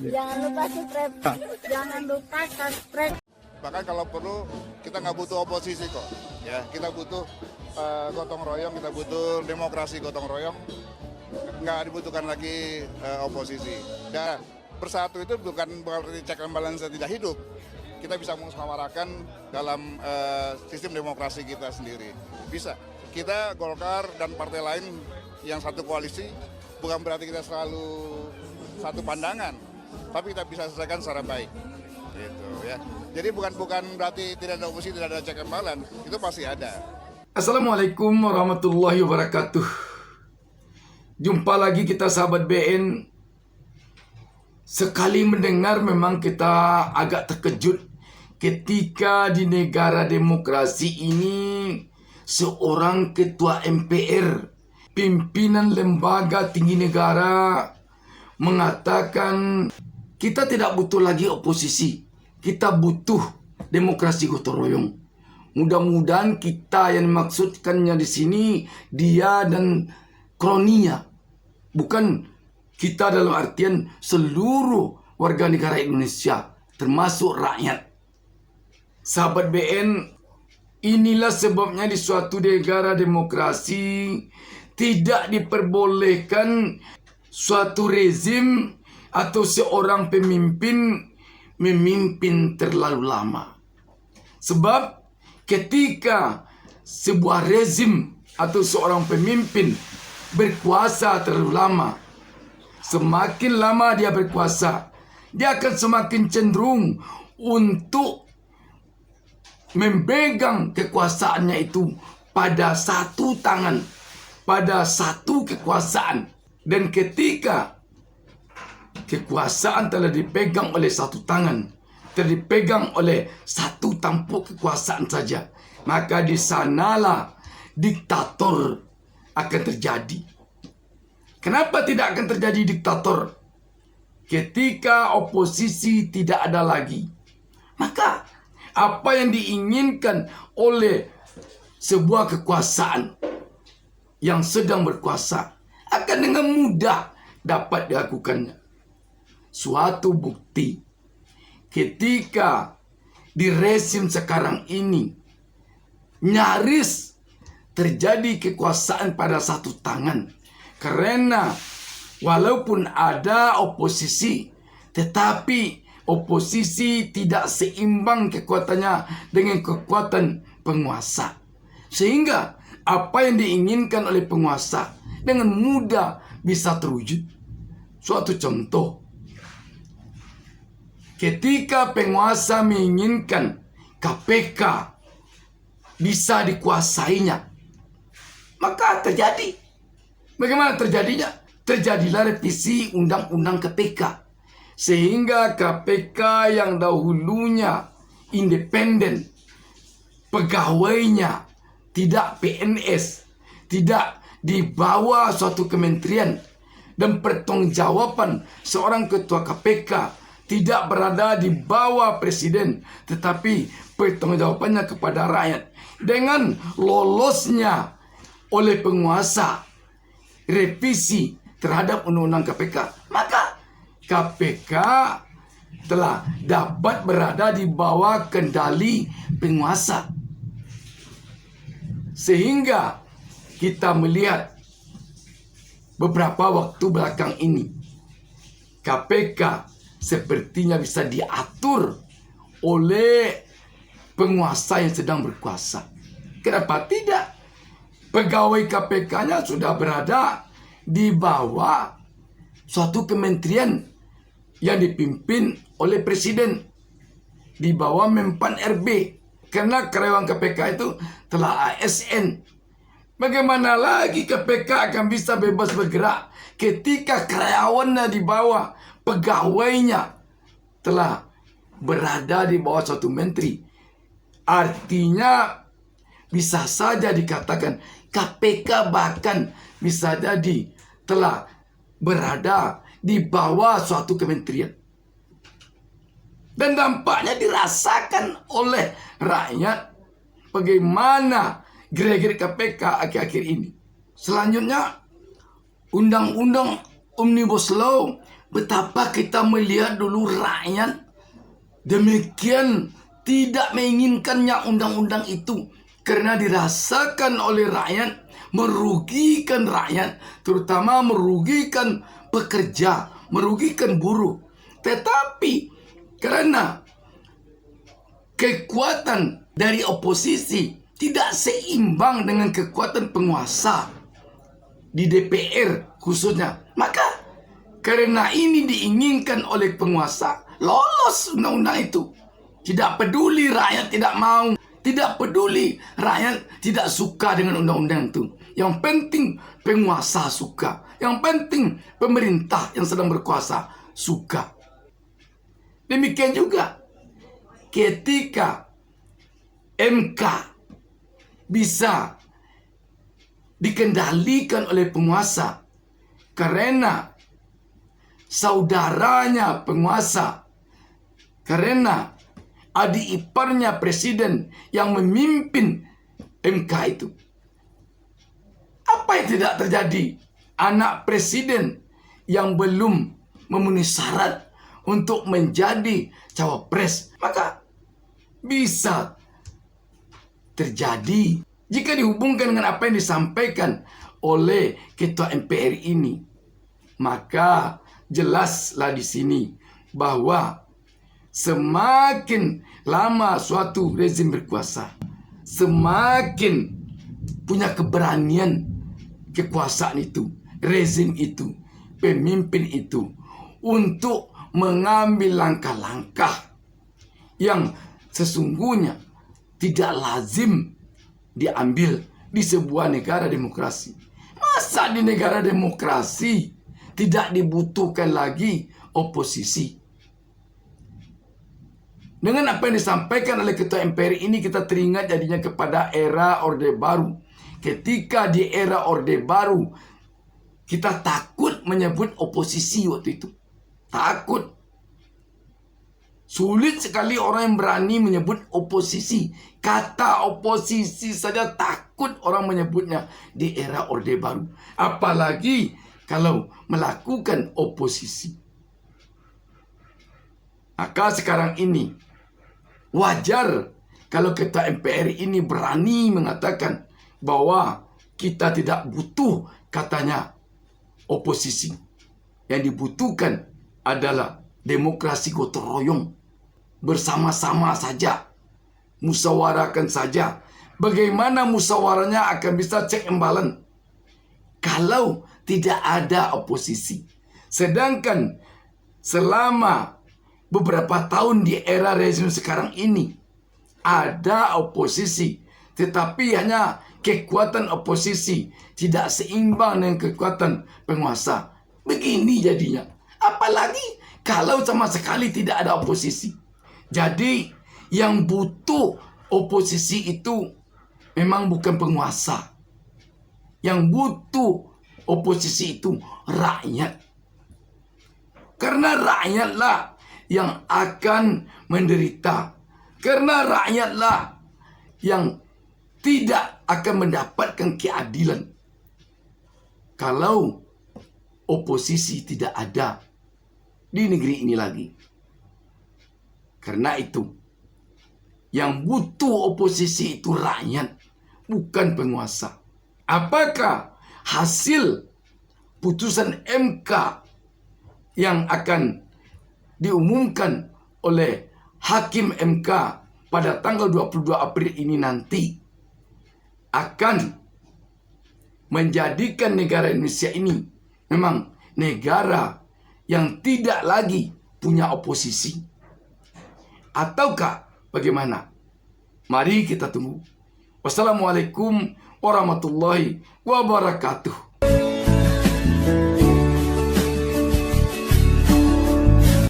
Jangan lupa subscribe. Jangan lupa subscribe. Bahkan kalau perlu kita nggak butuh oposisi kok, ya kita butuh gotong royong, kita butuh demokrasi gotong royong, nggak dibutuhkan lagi oposisi. Dan bersatu itu bukan berarti check and balance tidak hidup. Kita bisa musyawarahkan dalam sistem demokrasi kita sendiri. Bisa. Kita Golkar dan partai lain yang satu koalisi bukan berarti kita selalu satu pandangan, tapi kita bisa selesaikan secara baik. Gitu ya. Jadi bukan berarti tidak ada oposisi, tidak ada check and balance, itu pasti ada. Assalamualaikum warahmatullahi wabarakatuh. Jumpa lagi kita sahabat BN. Sekali mendengar memang kita agak terkejut ketika di negara demokrasi ini seorang ketua MPR, pimpinan lembaga tinggi negara, mengatakan kita tidak butuh lagi oposisi, kita butuh demokrasi gotong royong. Mudah-mudahan kita yang dimaksudkannya di sini dia dan kroninya, bukan kita dalam artian seluruh warga negara Indonesia, termasuk rakyat. Sahabat BN, inilah sebabnya di suatu negara demokrasi tidak diperbolehkan suatu rezim atau seorang pemimpin memimpin terlalu lama. Sebab ketika sebuah rezim atau seorang pemimpin berkuasa terlalu lama, semakin lama dia berkuasa, dia akan semakin cenderung untuk memegang kekuasaannya itu pada satu tangan, pada satu kekuasaan. Dan ketika kekuasaan telah dipegang oleh satu tangan, telah dipegang oleh satu tampuk kekuasaan saja, maka di sanalah diktator akan terjadi. Kenapa tidak akan terjadi diktator? Ketika oposisi tidak ada lagi, maka apa yang diinginkan oleh sebuah kekuasaan yang sedang berkuasa akan dengan mudah dapat dilakukannya. Suatu bukti ketika di rezim sekarang ini nyaris terjadi kekuasaan pada satu tangan, karena walaupun ada oposisi, tetapi oposisi tidak seimbang kekuatannya dengan kekuatan penguasa. Sehingga apa yang diinginkan oleh penguasa dengan mudah bisa terwujud. Suatu contoh, ketika penguasa menginginkan KPK bisa dikuasainya, maka terjadi. Bagaimana terjadinya? Terjadilah revisi undang-undang KPK. Sehingga KPK yang dahulunya independen, pegawainya tidak PNS, tidak di bawah suatu kementerian, dan pertanggungjawaban seorang ketua KPK tidak berada di bawah presiden, tetapi pertanggungjawabannya kepada rakyat. Dengan lolosnya oleh penguasa revisi terhadap undang-undang KPK, maka KPK telah dapat berada di bawah kendali penguasa. Sehingga kita melihat beberapa waktu belakang ini KPK sepertinya bisa diatur oleh penguasa yang sedang berkuasa. Kenapa tidak? Pegawai KPK-nya sudah berada di bawah suatu kementerian yang dipimpin oleh presiden, di bawah Menpan RB, karena karyawan KPK itu telah ASN. Bagaimana lagi KPK akan bisa bebas bergerak ketika karyawannya di bawah, pegawainya telah berada di bawah suatu menteri? Artinya bisa saja dikatakan KPK bahkan bisa jadi telah berada di bawah suatu kementerian. Dan dampaknya dirasakan oleh rakyat bagaimana gerak-gerik KPK akhir-akhir ini. Selanjutnya, Undang-Undang Omnibus Law betapa kita melihat dulu rakyat demikian tidak menginginkannya undang-undang itu karena dirasakan oleh rakyat merugikan rakyat, terutama merugikan pekerja, merugikan buruh. Tetapi karena kekuatan dari oposisi tidak seimbang dengan kekuatan penguasa di DPR khususnya, maka karena ini diinginkan oleh penguasa, lolos undang-undang itu. Tidak peduli rakyat tidak mau, tidak peduli rakyat tidak suka dengan undang-undang itu. Yang penting penguasa suka, yang penting pemerintah yang sedang berkuasa suka. Demikian juga ketika MK bisa dikendalikan oleh penguasa karena saudaranya penguasa, karena adik iparnya presiden yang memimpin MK itu. Apa yang tidak terjadi? Anak presiden yang belum memenuhi syarat untuk menjadi cawapres, maka bisa terjadi. Jika dihubungkan dengan apa yang disampaikan oleh Ketua MPR ini, maka jelaslah di sini bahwa semakin lama suatu rezim berkuasa, semakin punya keberanian kekuasaan itu, rezim itu, pemimpin itu untuk mengambil langkah-langkah yang sesungguhnya tidak lazim diambil di sebuah negara demokrasi. Masa di negara demokrasi tidak dibutuhkan lagi oposisi? Dengan apa yang disampaikan oleh Ketua MPR ini, kita teringat jadinya kepada era Orde Baru. Ketika di era Orde Baru, kita takut menyebut oposisi waktu itu. Takut. Sulit sekali orang yang berani menyebut oposisi. Kata oposisi saja takut orang menyebutnya di era Orde Baru. Apalagi kalau melakukan oposisi. Maka sekarang ini wajar kalau Ketua MPR ini berani mengatakan bahwa kita tidak butuh katanya oposisi. Yang dibutuhkan adalah demokrasi gotong royong. Bersama-sama saja. Musyawarahkan saja. Bagaimana musyawarahnya akan bisa check and balance kalau tidak ada oposisi. Sedangkan selama beberapa tahun di era rezim sekarang ini ada oposisi, tetapi hanya kekuatan oposisi tidak seimbang dengan kekuatan penguasa. Begini jadinya. Apalagi kalau sama sekali tidak ada oposisi. Jadi yang butuh oposisi itu memang bukan penguasa. Yang butuh oposisi itu rakyat. Karena rakyatlah yang akan menderita. Karena rakyatlah yang tidak akan mendapatkan keadilan kalau oposisi tidak ada di negeri ini lagi. Karena itu, yang butuh oposisi itu rakyat, bukan penguasa. Apakah hasil putusan MK yang akan diumumkan oleh Hakim MK pada tanggal 22 April ini nanti akan menjadikan negara Indonesia ini memang negara yang tidak lagi punya oposisi? Ataukah bagaimana? Mari kita tunggu. Wassalamualaikum warahmatullahi wabarakatuh.